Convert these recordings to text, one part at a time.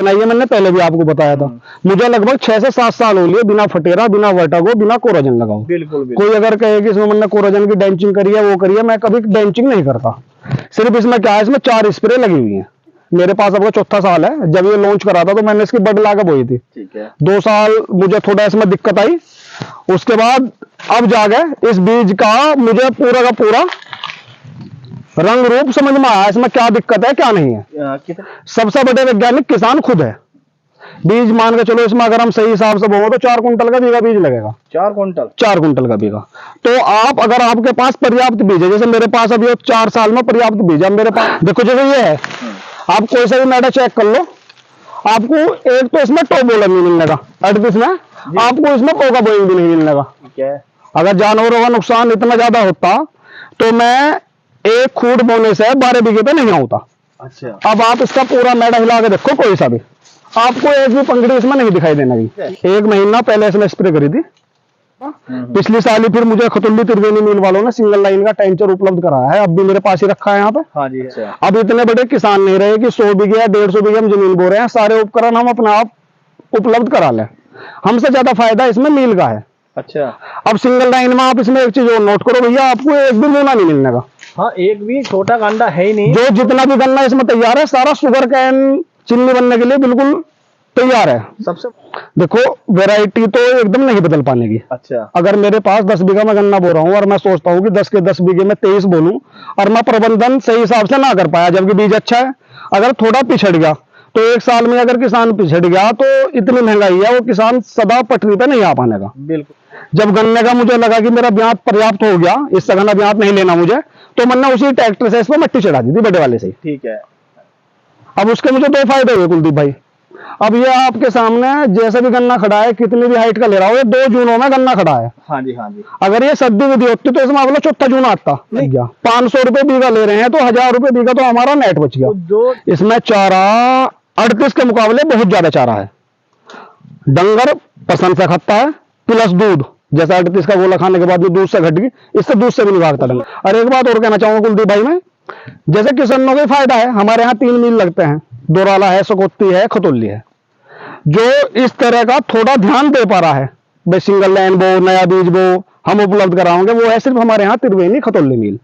बनाई है, मैंने पहले भी आपको बताया था। मुझे लगभग 6 से 7 साल हो लिए बिना फटेरा, बिना वर्टागो, बिना कोराजन लगाओ। बिल्कुल। कोई अगर कहे कि इसमें मैंने कोराजन की डेंचिंग करी है, वो करी है, मैं कभी डेंचिंग नहीं करता। सिर्फ इसमें क्या है, इसमें 4 स्प्रे लगी हुई है। मेरे पास अब 4था साल है। जब ये लॉन्च करा था तो मैंने इसकी बड लाके बोई थी। ठीक है। 2 साल मुझे थोड़ा इसमें दिक्कत आई, उसके बाद अब जाके इस बीज का मुझे पूरा का पूरा रंग रूप समझ में आया, इसमें क्या दिक्कत है क्या नहीं है। सबसे बड़े वैज्ञानिक किसान खुद है। बीज मान के चलो, इसमें अगर हम सही हिसाब से बोए तो 4 कुंटल का बीघा बीज लगेगा। 4 कुंटल? 4 कुंटल का बीघा। तो आप अगर आपके पास पर्याप्त बीज है, जैसे मेरे पास अभी 4 साल में पर्याप्त बीज है मेरे पास। देखो जैसे ये है, आप कोई सा भी मैडा चेक कर लो, आपको एक तो इसमें टोबोला नहीं मिलने का, 38 में आपको इसमें पोका बोइंग भी नहीं मिलने का। ठीक है। अगर जानवरों का नुकसान इतना ज्यादा होता तो मैं एक खूट बोने से 12 बीघे पे नहीं होता। अच्छा। अब आप इसका पूरा मैडा हिला के देखो, कोई सा भी आपको एक भी पंखड़ी इसमें नहीं दिखाई देना। 1 महीना पहले इसमें स्प्रे करी थी। पिछली साल ही फिर मुझे खतुल्ली त्रिवेणी मिल वालों ने सिंगल लाइन का टैंकर उपलब्ध कराया है, अब भी मेरे पास ही रखा है यहाँ पे। हाँ जी। अच्छा। अब इतने बड़े किसान नहीं रहे कि 100 बीघे या 150 बीघे हम जमीन बो रहे हैं। सारे उपकरण हम अपने आप उपलब्ध करा लें। हमसे ज्यादा फायदा इसमें मील का है। अच्छा। अब सिंगल लाइन में आप इसमें एक चीज और नोट करो भैया, आपको एक भी मोना नहीं मिलने का। हाँ, एक भी छोटा गन्ना है ही नहीं। जो जितना भी गन्ना इसमें तैयार है, सारा शुगर कैन चीनी बनने के लिए बिल्कुल तैयार है। सबसे देखो वैरायटी तो एकदम नहीं बदल पाने की। अच्छा। अगर मेरे पास 10 बीघा में गन्ना बो रहा हूँ और मैं सोचता हूँ कि 10 के 10 बीघे में 23 बोलूं, और मैं प्रबंधन सही हिसाब से ना कर पाया, जबकि बीज अच्छा है, अगर थोड़ा पिछड़ गया तो 1 साल में अगर किसान पिछड़ गया तो इतनी महंगाई है, वो किसान सदा पटरी पे नहीं आ पाने का। बिल्कुल। जब गन्ने का मुझे लगा कि मेरा ब्याज पर्याप्त हो गया, इससे गन्ना ब्याज नहीं लेना मुझे, तो मैंने उसी ट्रैक्टर से इस पर मिट्टी चढ़ा दी थी, बड़े वाले से। ठीक है। अब उसके मुझे 2 फायदे हुए कुलदीप भाई। अब ये आपके सामने जैसे भी गन्ना खड़ा है, कितनी भी हाइट का ले रहा हो, ये 2 जूनों में गन्ना खड़ा है। हाँ जी, हाँ जी। अगर ये सद्दी विधि होती तो इसमें अगला 4था जून आता। 500 रुपए बीघा ले रहे हैं तो 1000 रुपए बीघा तो हमारा नेट बच गया। जो इसमें चारा 38 के मुकाबले बहुत ज्यादा चारा है। डंगर पसंद से खाता है, प्लस दूध, जैसा 38 का गोला खाने के बाद जो दूध से घट गई, इससे दूध से भी नहीं भागता डंगर। और एक बात और कहना चाहूंगा कुलदीप भाई, मैं जैसे किसानों को फायदा है, हमारे यहाँ 3 मील लगते हैं, दोराला है, सकोती है, खतौली है। जो इस तरह का थोड़ा ध्यान दे पा रहा है, भाई सिंगल लाइन बो, नया बीज बो, हम उपलब्ध कराएंगे, वो है सिर्फ हमारे यहाँ त्रिवेणी खतौली मील।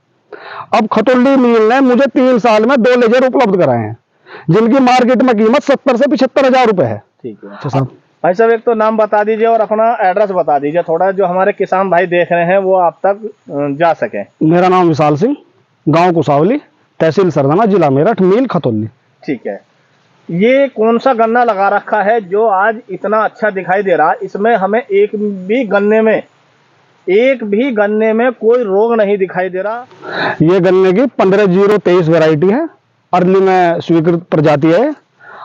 अब खतौली मील ने मुझे 3 साल में 2 लेजर उपलब्ध कराए हैं, जिनकी मार्केट में कीमत 70 से 75 हजार रुपए है। ठीक है। अच्छा साहब, भाई साहब एक तो नाम बता दीजिए और अपना एड्रेस बता दीजिए थोड़ा, जो हमारे किसान भाई देख रहे हैं वो आप तक जा सके। मेरा नाम विशाल सिंह, गांव कुसावली, तहसील सरदाना, जिला मेरठ, मील खतौली। ठीक है। ये कौन सा गन्ना लगा रखा है जो आज इतना अच्छा दिखाई दे रहा है? इसमें हमें एक भी गन्ने में कोई रोग नहीं दिखाई दे रहा। ये गन्ने की 15023 वैरायटी है, अर्ली में स्वीकृत प्रजाति है।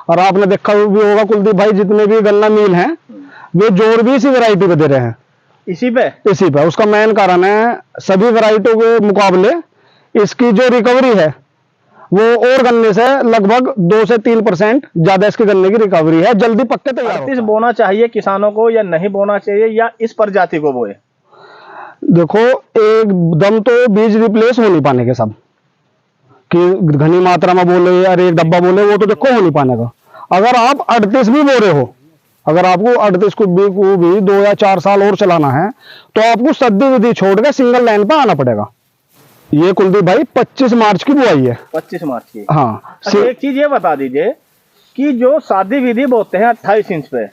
और आपने देखा भी होगा कुलदीप भाई, जितने भी गन्ना मिल हैं वे जोर भी इसी वैरायटी पे दे रहे हैं। इसी पे उसका मेन कारण है, सभी वैरायटियों के मुकाबले इसकी जो रिकवरी है वो और गन्ने से लगभग 2 से 3% ज्यादा इसके गन्ने की रिकवरी है, जल्दी पक्के तैयार होता है। बोना चाहिए किसानों को या नहीं बोना चाहिए, या इस प्रजाति को बोए? देखो एकदम तो बीज रिप्लेस हो नहीं पाने के सब, कि घनी मात्रा में बोले या एक डब्बा बोले, वो तो देखो हो नहीं पाने का। अगर आप 38 भी बो रहे हो, अगर आपको 38 को भी 2 या 4 साल और चलाना है, तो आपको सद्दी विधि छोड़ के सिंगल लाइन पर आना पड़ेगा। ये कुलदीप भाई 25 मार्च की बुआई है। 25 मार्च की? हाँ। एक चीज ये बता दीजिए कि जो सादी विधि बोते हैं 28 इंच पे,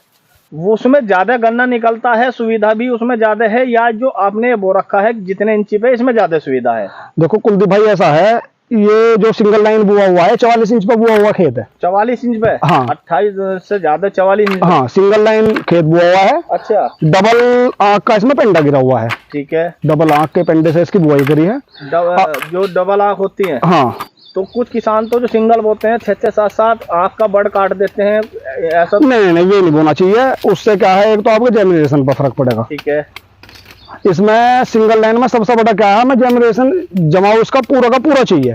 वो उसमें ज्यादा गन्ना निकलता है, सुविधा भी उसमें ज्यादा है, या जो आपने बो रखा है जितने इंची पे इसमें ज्यादा सुविधा है? देखो कुलदीप भाई ऐसा है, ये जो सिंगल लाइन बुआ हुआ है 44 इंच पे बुआ हुआ खेत है। 44 इंच पे? हाँ। 28 से ज्यादा 44 इंच? हाँ, सिंगल लाइन खेत बुआ हुआ है। अच्छा। डबल आंख का इसमें पेंडा गिरा हुआ है। ठीक है। डबल आंख के पेंडे से इसकी बुआई करी है। जो डबल आंख होती है? हाँ। तो कुछ किसान तो जो सिंगल बोते हैं 6-6, 7-7 आंख का बड़ काट देते हैं, ऐसा? नहीं, ये नहीं बोना चाहिए। उससे क्या है, एक तो आपके जेनरेशन पर फर्क पड़ेगा। ठीक है। इसमें सिंगल लाइन में सबसे बड़ा क्या है, हमें जेनरेशन जमाव उसका पूरा का पूरा चाहिए।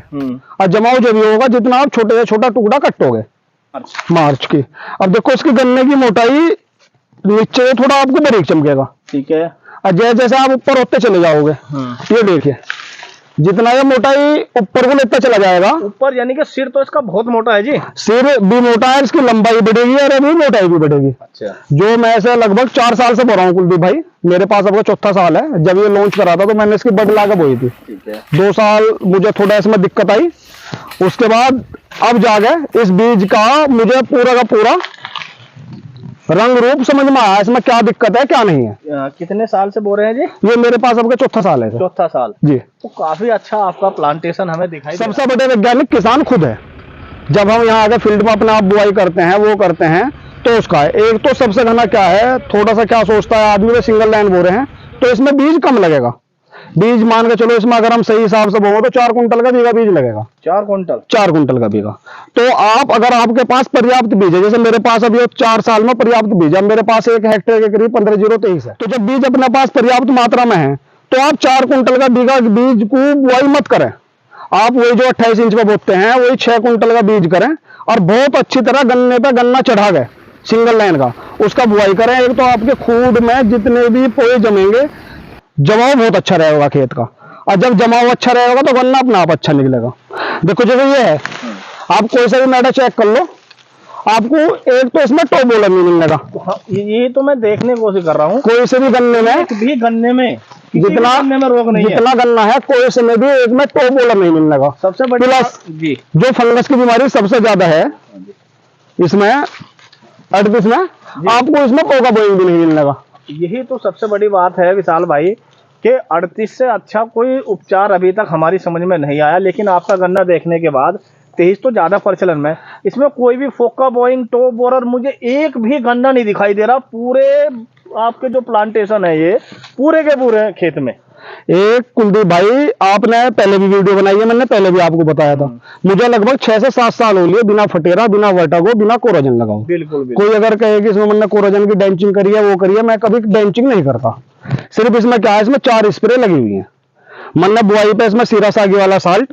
और जमाव जब भी होगा जितना आप छोटे से छोटा टुकड़ा कटोगे मार्च की। अब देखो इसकी गन्ने की मोटाई नीचे थोड़ा आपको बारीक चमकेगा। ठीक है। और जैसे जैसे आप ऊपर होते चले जाओगे, ये देखिए जितना ये मोटाई ऊपर को लेता चला जाएगा, ऊपर यानी कि सिर तो इसका बहुत मोटा है जी। सिर भी मोटा है, इसकी लंबाई बढ़ेगी और अभी मोटाई भी बढ़ेगी। अच्छा, जो मैं ऐसे लगभग 4 साल से बो रहा हूँ कुलदीप भाई, मेरे पास अब चौथा साल है। जब ये लॉन्च करा था तो मैंने इसकी बड ला के बोई थी। ठीक है। 2 साल मुझे थोड़ा इसमें दिक्कत आई, उसके बाद अब जाके इस बीज का मुझे पूरा का पूरा रंग रूप समझ में आया, इसमें क्या दिक्कत है क्या नहीं है। कितने साल से बो रहे हैं जी? ये मेरे पास अब चौथा साल है सर। चौथा साल जी। तो काफी अच्छा आपका प्लांटेशन हमें दिखाई दे सबसे बड़े वैज्ञानिक किसान खुद है। जब हम यहाँ आके फील्ड में अपने आप बुआई करते हैं, वो करते हैं, तो उसका है एक तो सबसे घना क्या है, थोड़ा सा क्या सोचता है आदमी, सिंगल लाइन बो रहे हैं तो इसमें बीज कम लगेगा। बीज मान के चलो इसमें अगर हम सही हिसाब से बोए तो 4 कुंटल का बीघा बीज लगेगा। 4 कुंटल? 4 कुंटल का बीघा। तो आप अगर आपके पास पर्याप्त बीज है, जैसे मेरे पास अभी 4 साल में पर्याप्त बीज है, मेरे पास 1 हेक्टेयर के करीब 15,023 है। तो जब बीज अपने पास पर्याप्त मात्रा में है तो आप 4 कुंटल का बीघा बीज को बुआई मत करें। आप वही जो 28 इंच पे बोते हैं वही 6 कुंटल का बीज करें और बहुत अच्छी तरह गन्ने पे गन्ना चढ़ा गए सिंगल लाइन का, उसका बुआई करें। एक तो आपके खूड में जितने भी पोए जमेंगे, जमाव बहुत अच्छा रहेगा खेत का, और जब जमाव अच्छा रहेगा तो गन्ना अपना आप अच्छा निकलेगा। देखो जैसे ये है, आप कोई सा भी मैडा चेक कर लो, आपको एक तो इसमें टॉप बोलर नहीं मिलेगा। हाँ, ये तो मैं देखने की कोशिश कर रहा हूँ। कोई से भी गन्ने में, एक भी गन्ने में, जितना गन्ने में रोग नहीं है, जितना गन्ना है कोई से में भी एक में टॉप बोलर नहीं मिलेगा। सबसे बड़ी प्लस जी, जो फंगस की बीमारी सबसे ज्यादा है इसमें 38 में, आपको इसमें पोका बोइंग भी नहीं मिलेगा। यही तो सबसे बड़ी बात है विशाल भाई कि 38 से अच्छा कोई उपचार अभी तक हमारी समझ में नहीं आया, लेकिन आपका गन्ना देखने के बाद 23 तो ज्यादा प्रचलन में, इसमें कोई भी फोका बोइंग टॉप बोरर मुझे एक भी गन्ना नहीं दिखाई दे रहा। पूरे आपके जो प्लांटेशन है ये पूरे के पूरे खेत में। एक कुलदीप भाई आपने पहले भी वीडियो बनाई है, मैंने पहले भी आपको बताया था, मुझे लगभग 6 से 7 साल हो लिए बिना फटेरा, बिना वर्टागो, बिना कोरोजन लगाओ। बिल्कुल, बिल्कुल। कोई अगर कहे कि इसमें मैंने कोरोजन की डेंचिंग करी है, वो करी है, मैं कभी डेंचिंग नहीं करता। सिर्फ इसमें क्या है, इसमें 4 स्प्रे लगी हुई है। मैंने बुआई पे इसमें सीरासागी वाला साल्ट,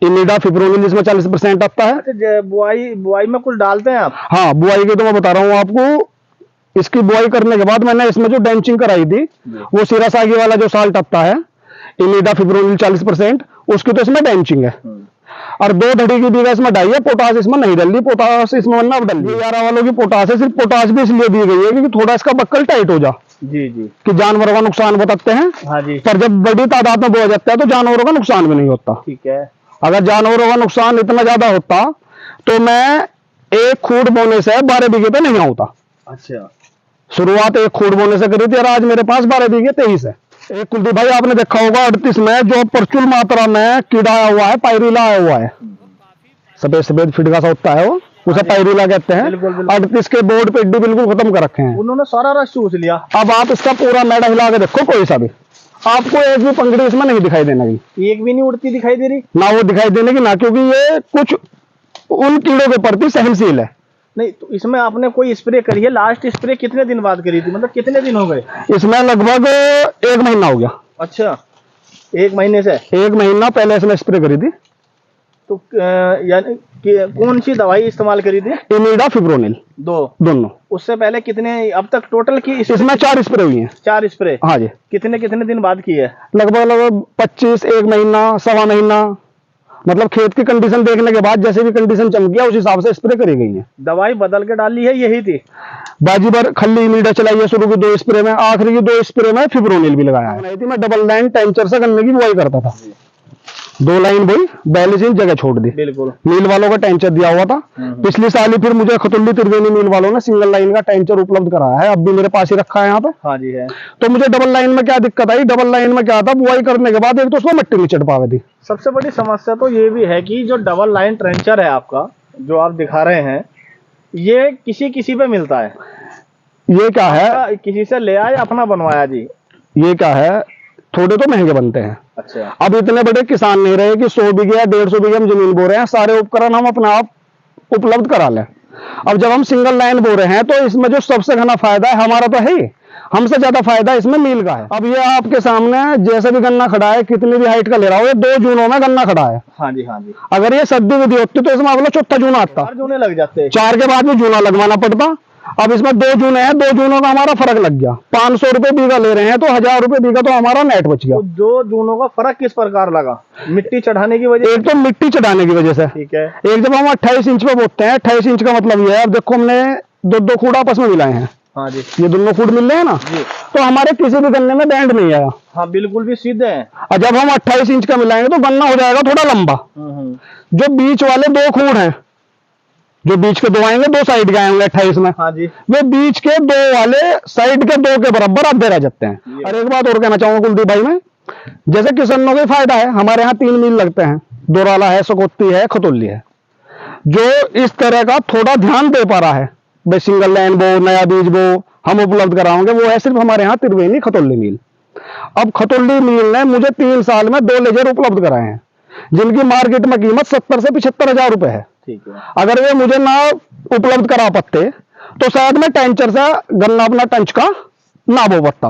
इमिडा, फिप्रोनिल इसमें 40% आता है। अच्छा, बुआई में कुछ डालते हैं आप? हाँ, बुआई के तो मैं बता रहा हूँ आपको। इसकी बुआई करने के बाद मैंने इसमें जो डेंचिंग कराई थी वो सीरासागी वाला जो साल्ट आता है, इमिडा, फिप्रोनिल 40%, उसकी तो इसमें डेंचिंग है। और 2 धड़ी की बीघा इसमें डाई है। पोटास इसमें नहीं डली, पोटास इसमें वरना अब डल गई। 11 वालों की पोटास है। सिर्फ पोटास भी इसलिए दी गई है क्योंकि थोड़ा इसका बक्कल टाइट हो जा, जी जी, कि जानवरों का नुकसान बताते हैं। हाँ जी, पर जब बड़ी तादाद में बोया जाता है तो जानवरों का नुकसान भी नहीं होता। ठीक है। अगर जानवरों का नुकसान इतना ज्यादा होता तो मैं एक खूड बोने से 12 बीघे पे नहीं होता। अच्छा, शुरुआत एक खूड बोने से करी थी और आज मेरे पास 12 बीघे 23 है। एक कुलदीप भाई आपने देखा होगा 38 में जो प्रचुर मात्रा में कीड़ा आया हुआ है, पायरिला आया हुआ है, सफेद सफेद फिटका सा होता है वो, उसे पायरिला कहते हैं। बिल्कुल, बिल्कुल। 38 के बोर्ड पे इड्डी बिल्कुल खत्म कर रखे हैं। उन्होंने सारा रस चूस लिया। अब आप इसका पूरा मैडा हिला के देखो, कोई सा भी आपको एक भी पंखड़ी इसमें नहीं दिखाई देना की, एक भी नहीं उड़ती दिखाई दे रही, ना वो दिखाई देने की, ना क्योंकि ये कुछ उन कीड़ों के प्रति सहनशील है। नहीं तो इसमें आपने कोई स्प्रे करी है? लास्ट स्प्रे कितने दिन बाद करी थी, मतलब कितने दिन हो गए? इसमें लगभग 1 महीना हो गया। अच्छा, 1 महीने से? 1 महीना पहले इसमें स्प्रे करी थी। तो यानी कौन सी दवाई इस्तेमाल करी थी? इमिडा, फिप्रोनिल दोनों। उससे पहले कितने अब तक टोटल की इसमें 4 स्प्रे हुई हैं। 4 स्प्रे? हाँ जी। कितने कितने दिन बाद की है? लगभग 25, 1 महीना, 1.25 महीना, मतलब खेत की कंडीशन देखने के बाद जैसे भी कंडीशन चमक गया उस हिसाब से स्प्रे करी गई है। दवाई बदल के डाली है यही थी? बाजी भर खल्ली इमिडा चलाई है शुरू की 2 स्प्रे में, आखिरी की 2 स्प्रे में फिप्रोनिल भी लगाया है। मैं डबल लाइन टेंचर से गन्ने की बुआई करता था। 2 लाइन बोई, 42 इंच जगह छोड़ दी। बिल्कुल। मील वालों का टेंचर दिया हुआ था। पिछली साल ही फिर मुझे खतुल्ली त्रिवेणी मील वालों ने सिंगल लाइन का टेंचर उपलब्ध कराया है, अब भी मेरे पास ही रखा है यहाँ पे। हाँ जी है। तो मुझे डबल लाइन में क्या दिक्कत आई, डबल लाइन में क्या था, बुआई करने के बाद एक तो उसमें मिट्टी नहीं चढ़ पावे थी। सबसे बड़ी समस्या तो ये भी है कि जो डबल लाइन ट्रेंचर है आपका जो आप दिखा रहे हैं, ये किसी किसी पे मिलता है। ये क्या है, किसी से ले आए अपना बनवाया जी? ये क्या है, थोड़े तो महंगे बनते हैं। अच्छा। अब इतने बड़े किसान नहीं रहे कि 100 बीघे या 150 बीघे हम जमीन बो रहे हैं, सारे उपकरण हम अपना आप उपलब्ध करा लें। अब जब हम सिंगल लाइन बो रहे हैं तो इसमें जो सबसे घना फायदा है हमारा तो है ही, हमसे ज्यादा फायदा इसमें मील का है। अब ये आपके सामने जैसे भी गन्ना खड़ा है, कितनी भी हाइट का ले रहा हो, ये 2 जूनों में गन्ना खड़ा है। हाँ जी, हाँ जी। अगर ये सद्दी विधि होती तो इसमें अगला 4था जूना आता, 4 जूने लग जाते। 4 के बाद भी जूना लगवाना पड़ता। अब इसमें 2 जूने हैं, 2 जूनों का हमारा फर्क लग गया। 500 रुपए बीघा ले रहे हैं तो 1000 रुपए बीघा तो हमारा नेट बच गया। तो 2 जूनों का फर्क किस प्रकार लगा? मिट्टी चढ़ाने की वजह एक तो मिट्टी चढ़ाने की वजह से, ठीक है। एक जब हम 28 इंच पे बोते हैं, 28 इंच का मतलब ये है, अब देखो हमने 2 खूड आपस में मिलाए हैं, हाँ जी ये दोनों खूड मिल रहे हैं ना, जी। तो हमारे किसी भी गन्ने में बैंड नहीं आया। हाँ बिल्कुल भी सीधे हैं। और जब हम 28 इंच का मिलाएंगे तो गन्ना हो जाएगा थोड़ा लंबा। जो बीच वाले 2 खूड हैं, जो बीच के 2 आएंगे, 2 साइड के आएंगे 28 में, हाँ जी। वे बीच के 2 वाले साइड के 2 के बराबर आधे रह जाते हैं। और एक बात और कहना चाहूंगा कुलदीप भाई, मैं जैसे किसानों को फायदा है, हमारे यहाँ 3 मिल लगते हैं, दोराला है, सकोती है, खतौली है। जो इस तरह का थोड़ा ध्यान दे पा रहा है, भाई सिंगल लाइन बो, नया बीज बो हम उपलब्ध कराओगे, वो है सिर्फ हमारे यहाँ त्रिवेणी खतौली मिल। अब खतौली मिल ने मुझे 3 साल में 2 लेजर उपलब्ध कराए हैं, जिनकी मार्केट में कीमत 70 से 75 हजार रुपए है। ठीक है। अगर वे मुझे ना उपलब्ध करा पाते तो शायद मैं टेंचर से गन्ना अपना टंच का ना बो पाता,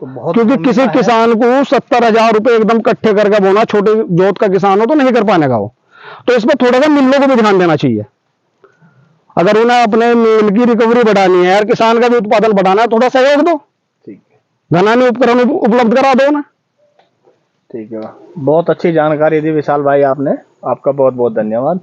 तो बहुत क्योंकि भूमिका किसी है। किसान को 70,000 रुपए एकदम इकट्ठे करके बोना, छोटे जोत का किसान हो तो नहीं कर पाने का हो। तो इसमें थोड़ा सा मिलों को भी ध्यान देना चाहिए। अगर उन्हें अपने मिल की रिकवरी बढ़ानी है और किसान का भी उत्पादन बढ़ाना है, थोड़ा सहयोग दो, ठीक है। घनानी उपकरण उपलब्ध करा दो ना। ठीक है, बहुत अच्छी जानकारी दी विशाल भाई आपने, आपका बहुत बहुत धन्यवाद।